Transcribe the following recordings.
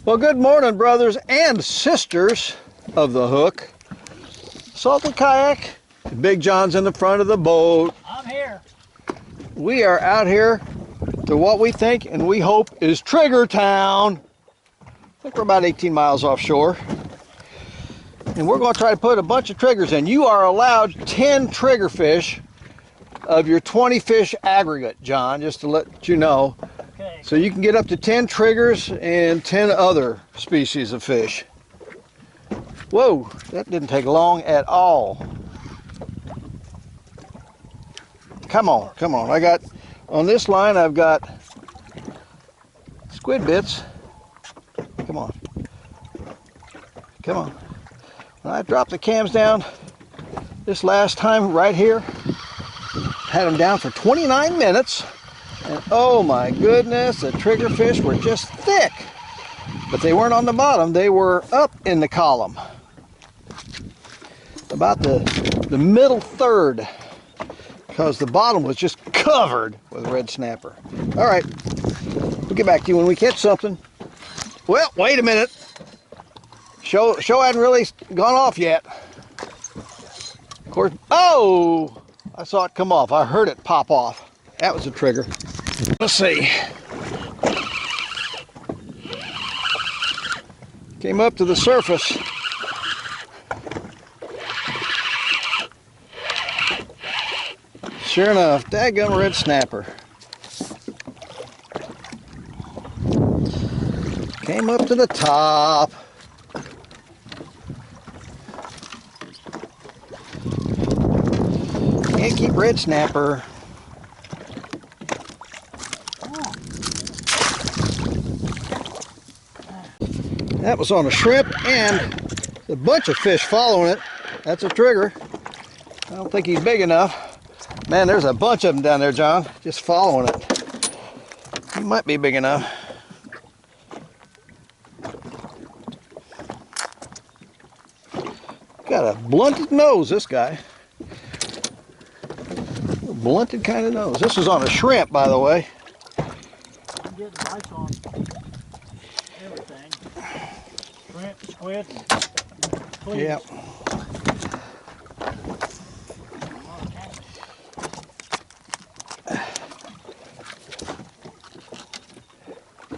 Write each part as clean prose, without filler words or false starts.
Well, good morning, brothers and sisters of the hook. Saltykayak, Big John's in the front of the boat. I'm here. We are out here to what we think and we hope is Trigger Town. I think we're about 18 miles offshore. And we're going to try to put a bunch of triggers in. You are allowed 10 trigger fish of your 20 fish aggregate, John, just to let you know. Okay. So you can get up to 10 triggers and 10 other species of fish. Whoa, that didn't take long at all. Come on, come on. I got, on this line, I've got squid bits. Come on. Come on. When I dropped the cams down this last time right here, had them down for 29 minutes. And oh my goodness, the trigger fish were just thick. But they weren't on the bottom, they were up in the column. About the middle third, because the bottom was just covered with red snapper. All right, we'll get back to you when we catch something. Well, wait a minute. Show hadn't really gone off yet. Of course, oh, I saw it come off. I heard it pop off. That was a trigger. Let's see. Came up to the surface. Sure enough, daggum red snapper. Came up to the top. Can't keep red snapper. That was on a shrimp and a bunch of fish following it. That's a trigger. I don't think he's big enough. Man, there's a bunch of them down there, John, just following it. He might be big enough. Got a blunted nose, this guy. A blunted kind of nose. This is on a shrimp, by the way. I'm getting bites on everything. Shrimp, squid, please. Yeah.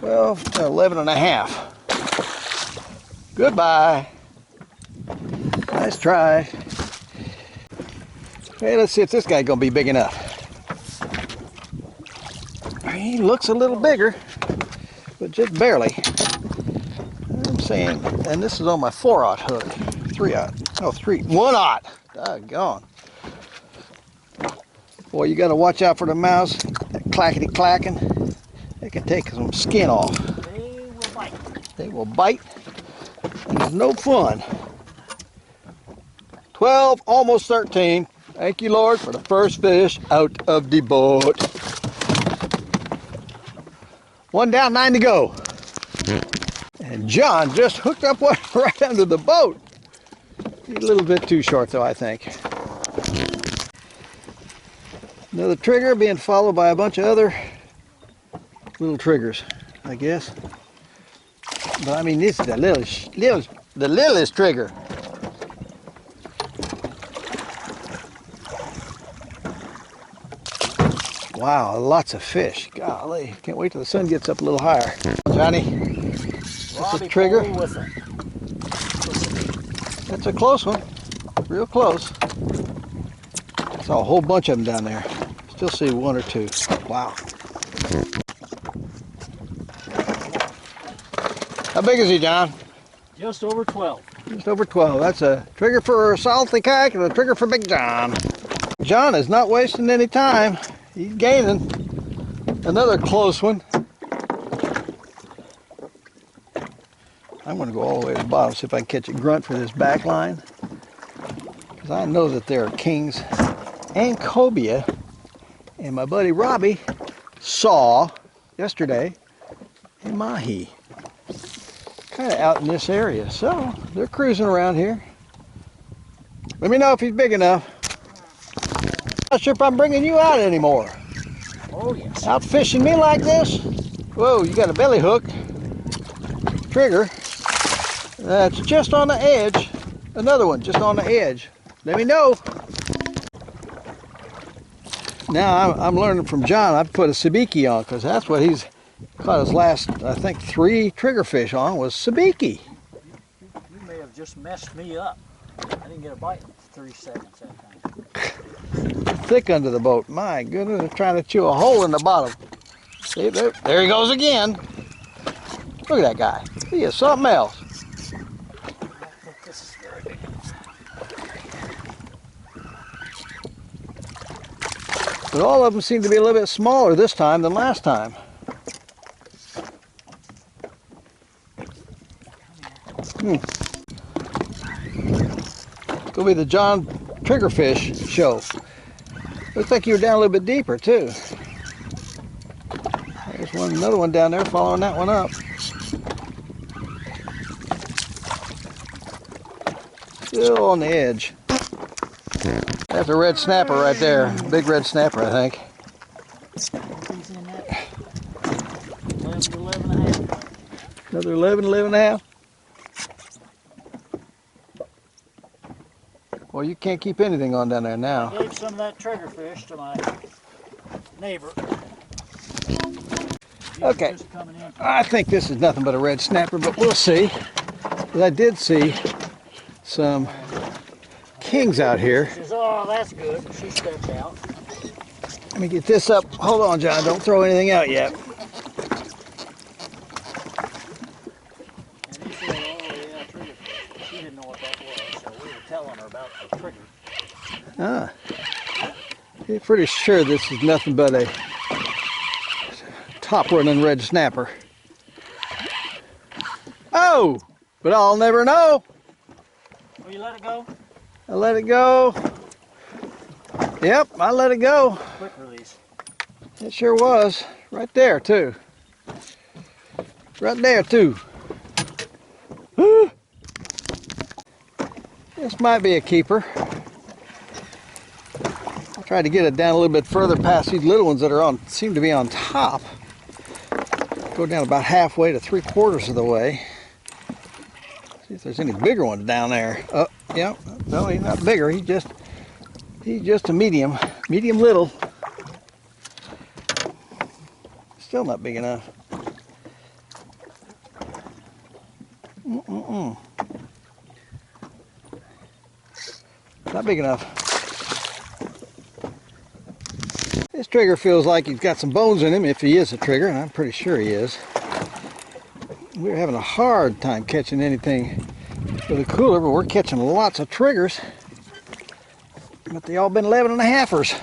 Well, 11 and a half. Goodbye. Nice try. Hey, let's see if this guy's gonna be big enough. He looks a little bigger, but just barely. I'm saying, and this is on my 4-aught hook. 3-aught. Oh, 1-aught. Doggone. Boy, you gotta watch out for the mouths. That clackety clacking. They can take some skin off. They will bite. They will bite. And it's no fun. 12, almost 13. Thank you, Lord, for the first fish out of the boat. 1 down, 9 to go. And John just hooked up one right under the boat. He's a little bit too short, though, I think. Another trigger being followed by a bunch of other little triggers, I guess. But I mean, this is the littlest trigger. Wow, lots of fish. Golly, can't wait till the sun gets up a little higher. Johnny, that's a trigger. That's a close one, real close. Saw a whole bunch of them down there. Still see 1 or 2. Wow. How big is he, John? Just over 12. Just over 12. That's a trigger for Saltykayak and a trigger for Big John. John is not wasting any time. He's gaining. Another close one. I'm going to go all the way to the bottom, see if I can catch a grunt for this back line. Because I know that there are kings and cobia. And my buddy Robbie saw yesterday a mahi. Kind of out in this area. So they're cruising around here. Let me know if he's big enough. Not sure if I'm bringing you out anymore. Oh yes. Out fishing me like this? Whoa, you got a belly hook. trigger that's just on the edge. Another one just on the edge. Let me know. Now I'm learning from John. I've put a sabiki on because that's what he's caught his last, I think, 3 triggerfish on was sabiki. You may have just messed me up. I didn't get a bite in 3 seconds that time. Thick under the boat. My goodness, they're trying to chew a hole in the bottom. See, there he goes again. Look at that guy. He is something else. I don't think this is very big. But all of them seem to be a little bit smaller this time than last time. It's going to be the John Triggerfish show. Looks like you were down a little bit deeper too. There's another one down there following that one up. Still on the edge. That's a red snapper right there. Big red snapper, I think. He's in that 11 to 11 and a half. Another 11, 11 and a half. Well, you can't keep anything on down there now. I gave some of that triggerfish to my neighbor. Okay, I think this is nothing but a red snapper, but we'll see. But I did see some kings out here. She says, oh, that's good. She stepped out. Let me get this up. Hold on, John. Don't throw anything out yet. And he said, oh, yeah, triggerfish. She didn't know what that was, so we were telling her about the trigger. Ah, I'm pretty sure this is nothing but a top running red snapper. Oh, but I'll never know. Will you let it go? I let it go. Yep, I let it go. Quick release. It sure was. Right there, too. Right there, too. This might be a keeper. I'll try to get it down a little bit further past these little ones that are on, seem to be on top. Go down about halfway to 3/4 of the way. See if there's any bigger ones down there. Oh, yeah. No, he's not bigger. He's just a medium little. Still not big enough. Not big enough. This trigger feels like he's got some bones in him if he is a trigger, and I'm pretty sure he is. We're having a hard time catching anything with a cooler, but we're catching lots of triggers. But they all been 11 and a halfers.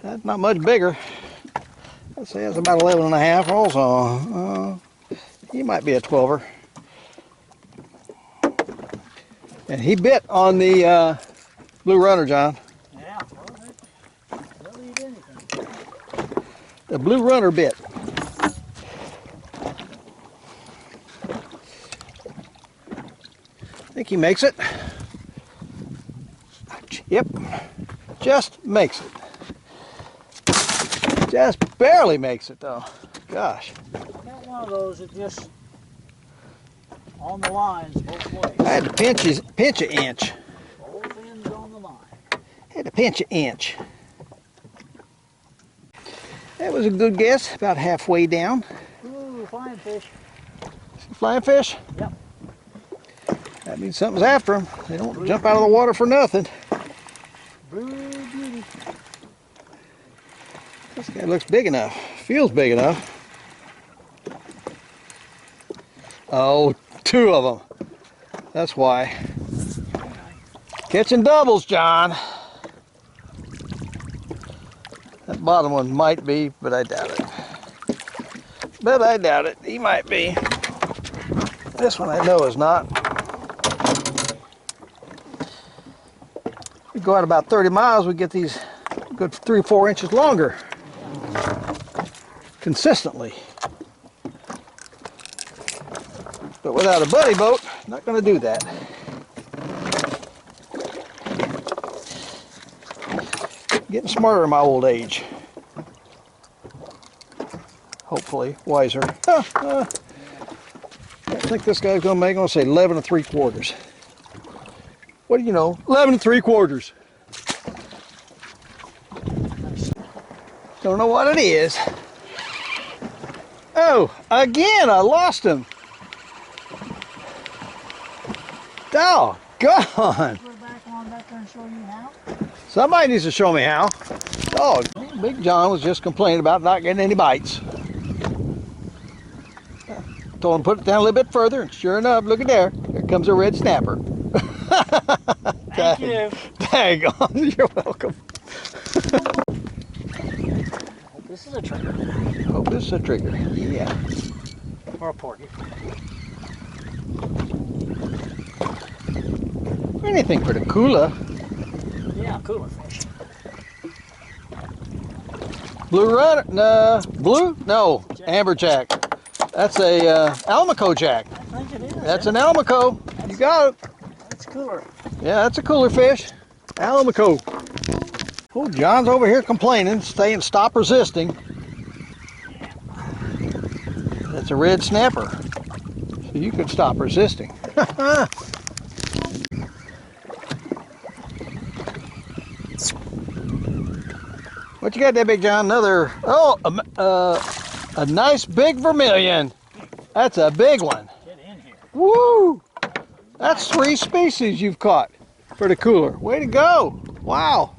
That's not much bigger. I'd say that's about 11 and a half also. He might be a 12er. And he bit on the blue runner, John. Yeah, well, they'll eat anything. The blue runner bit. I think he makes it. Yep, just makes it. Just barely makes it though. Gosh. Got one of those that just on the lines both ways. I had to pinch an inch. Both ends on the line. Had to pinch an inch. That was a good guess, about halfway down. Ooh, flying fish. Flying fish? Yep. That means something's after them. They don't jump out of the water for nothing. Blue beauty. This guy looks big enough. Feels big enough. Oh, 2 of them. That's why. Catching doubles, John. That bottom one might be, but I doubt it. But I doubt it. He might be. This one I know is not. We go out about 30 miles, we get these good 3 or 4 inches longer. Consistently. But without a buddy boat, not going to do that. Getting smarter in my old age. Hopefully wiser. think this guy's gonna make, I'm gonna say 11 3/4. What do you know? 11 3/4. Don't know what it is. Oh, again, I lost him. Doggone. Go back on back there and show you how. Somebody needs to show me how. Oh, Big John was just complaining about not getting any bites. Told him to put it down a little bit further, and sure enough, look at there. Here comes a red snapper. Thank you. Daggone, you're welcome. Hope this is a trigger. Hope this is a trigger. Yeah. Or a porgy. Anything for the cooler. Yeah, cooler fish. Blue runner? No. Blue? No. Amberjack. That's a Almaco jack. I think it is. That's an Almaco. You got it. That's cooler. Yeah, that's a cooler fish. Almaco. Oh, John's over here complaining, saying stop resisting. That's a red snapper. So you could stop resisting. What you got there, Big John? Another, a nice big vermilion. That's a big one. Get in here. Woo! That's 3 species you've caught for the cooler. Way to go. Wow.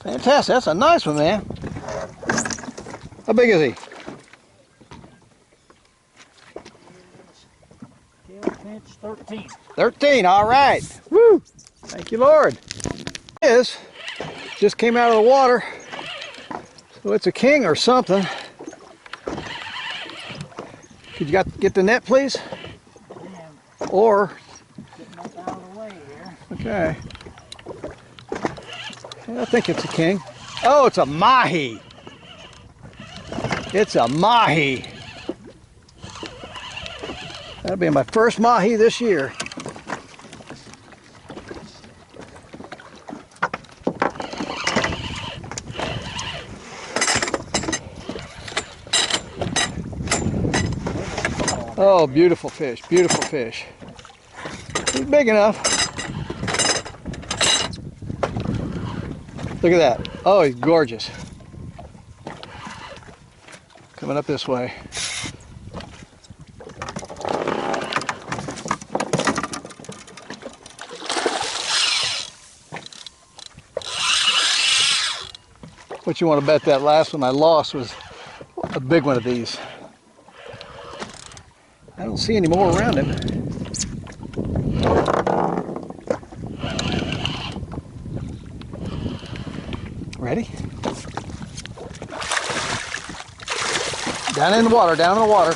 Fantastic. That's a nice one, man. How big is he? Tail pinch 13. 13. All right. Woo! Thank you, Lord. This just came out of the water. So it's a king or something. Could you get the net, please? Damn. Or, Getting up out of the way here. okay. Yeah, I think it's a king. Oh, it's a mahi. It's a mahi. That'll be my first mahi this year. Oh, beautiful fish, beautiful fish. He's big enough. Look at that. Oh, he's gorgeous. Coming up this way. What you want to bet that last one I lost was a big one of these. I don't see any more around him. Ready? Down in the water, down in the water.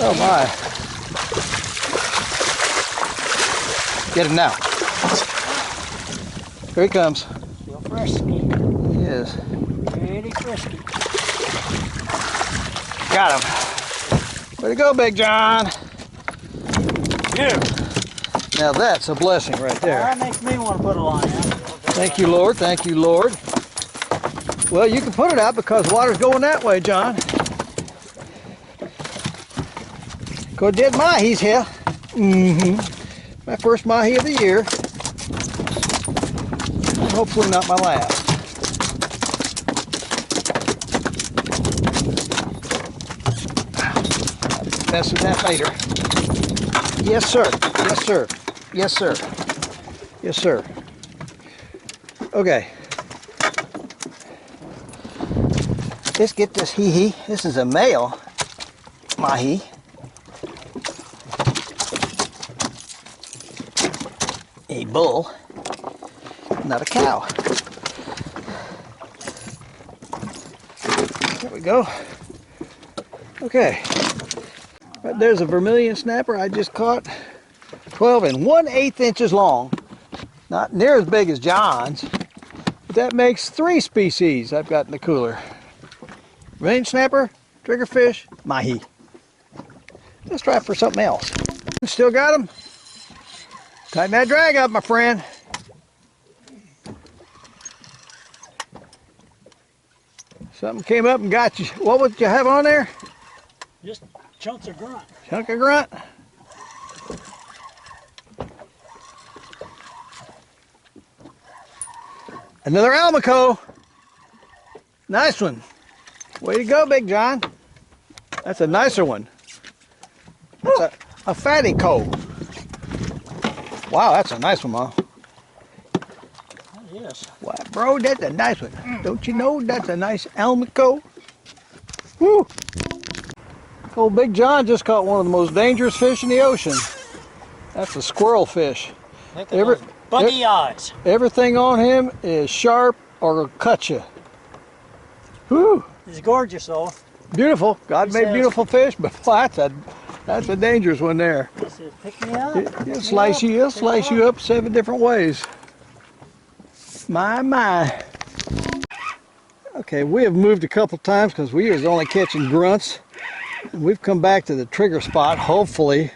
Oh my. Get him now. Here he comes. Still frisky. He is. Pretty frisky. Got him. Way to go, Big John. Yeah. Now that's a blessing right there. That makes me want to put a line out. Thank you, Lord. Thank you, Lord. Well, you can put it out because water's going that way, John. Go did mahi's here. My first mahi of the year. And hopefully not my last. Mess with that later. Yes, sir. Yes, sir. Yes, sir. Yes, sir. Okay. Let's get this hee-hee. This is a male mahi. A bull, not a cow. There we go. Okay. Right there's a vermilion snapper I just caught. 12 and 1/8 inches long. Not near as big as John's, but that makes 3 species I've got in the cooler. Vermilion snapper, triggerfish, mahi. Let's try for something else. Still got them? Tighten that drag up, my friend. Something came up and got you. What would you have on there? Just chunks of grunt. Chunk of grunt. Another Almaco. Nice one. Way to go, Big John. That's a nicer one. That's a fatty co. Wow, that's a nice one, Ma. Yes. Wow, bro, that's a nice one. Don't you know that's a nice Almaco? Woo! Old Big John just caught one of the most dangerous fish in the ocean. That's a squirrel fish. Look at those buggy eyes. Everything on him is sharp or will cut you. Woo! He's gorgeous though. Beautiful. God made beautiful fish, but that's a dangerous one there. He says, pick me up. He'll slice you up 7 different ways. My. Okay, we have moved a couple times because we was only catching grunts. And we've come back to the trigger spot. Hopefully,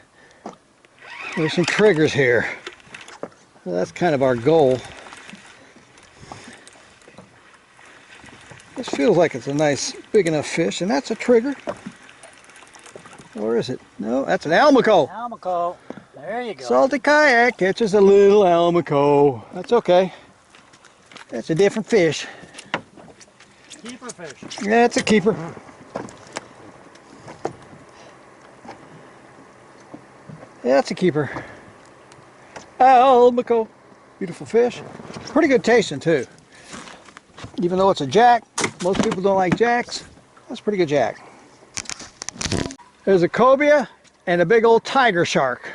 there's some triggers here. So that's kind of our goal. This feels like it's a nice, big enough fish, and that's a trigger. Or is it? No, that's an Almaco. Almaco. There you go. Saltykayak catches a little Almaco. That's okay. That's a different fish. Keeper fish. Yeah, it's a keeper. Yeah, it's a keeper. Almaco. Beautiful fish. Pretty good tasting too. Even though it's a jack, most people don't like jacks. That's pretty good jack. There's a cobia and a big old tiger shark.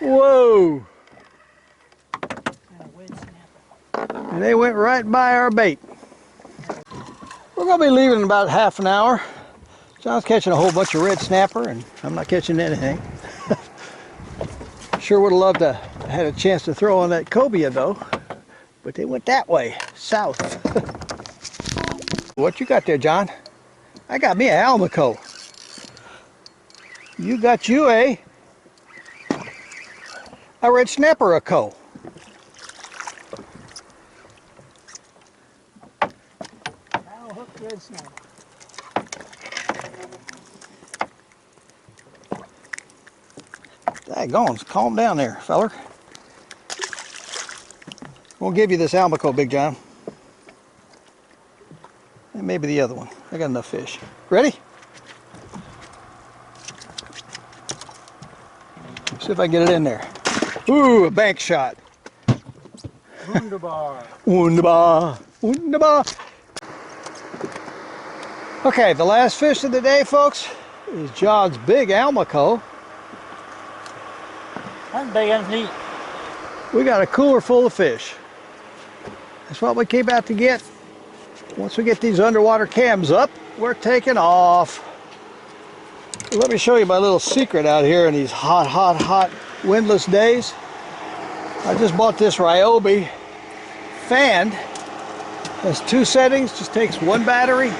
Whoa! And they went right by our bait. We're going to be leaving in about half an hour. John's catching a whole bunch of red snapper, and I'm not catching anything. Sure would have loved to have had a chance to throw on that cobia though, but they went that way, south. What you got there, John? I got me an Almaco. You got you a red snapper co. Hooked red snapper. Daggone, calm down there, feller. We'll give you this Almaco, Big John. And maybe the other one. I got enough fish. Ready? See if I can get it in there. Ooh, a bank shot. Wunderbar. Wunderbar. Wunderbar. Okay, the last fish of the day, folks, is John's big Almaco. That's big and neat. We got a cooler full of fish. That's what we came out to get. Once we get these underwater cams up, we're taking off. Let me show you my little secret out here in these hot, windless days. I just bought this Ryobi fan. Has 2 settings, just takes 1 battery.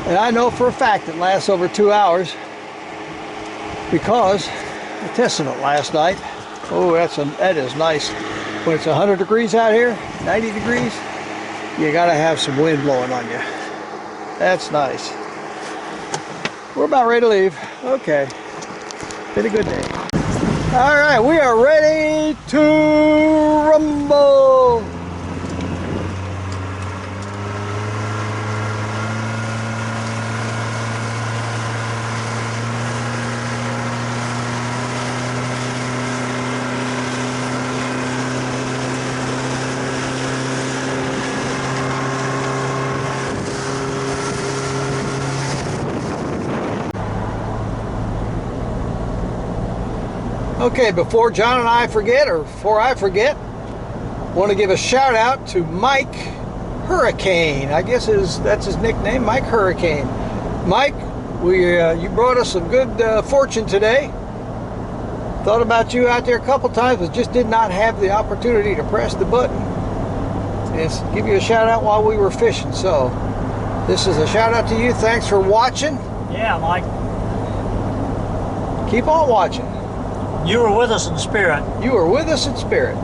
And I know for a fact it lasts over 2 hours because I tested it last night. Oh, that is nice. When it's 100 degrees out here, 90 degrees, you gotta have some wind blowing on you. That's nice. We're about ready to leave. Okay. Been a good day. All right, we are ready to rumble. Okay, before John and I forget, or before I forget, I want to give a shout out to Mike Hurricane. I guess that's his nickname, Mike Hurricane. Mike, you brought us some good fortune today. Thought about you out there a couple times, but just did not have the opportunity to press the button and give you a shout out while we were fishing. So this is a shout out to you. Thanks for watching. Yeah, Mike. Keep on watching. You were with us in spirit. You were with us in spirit.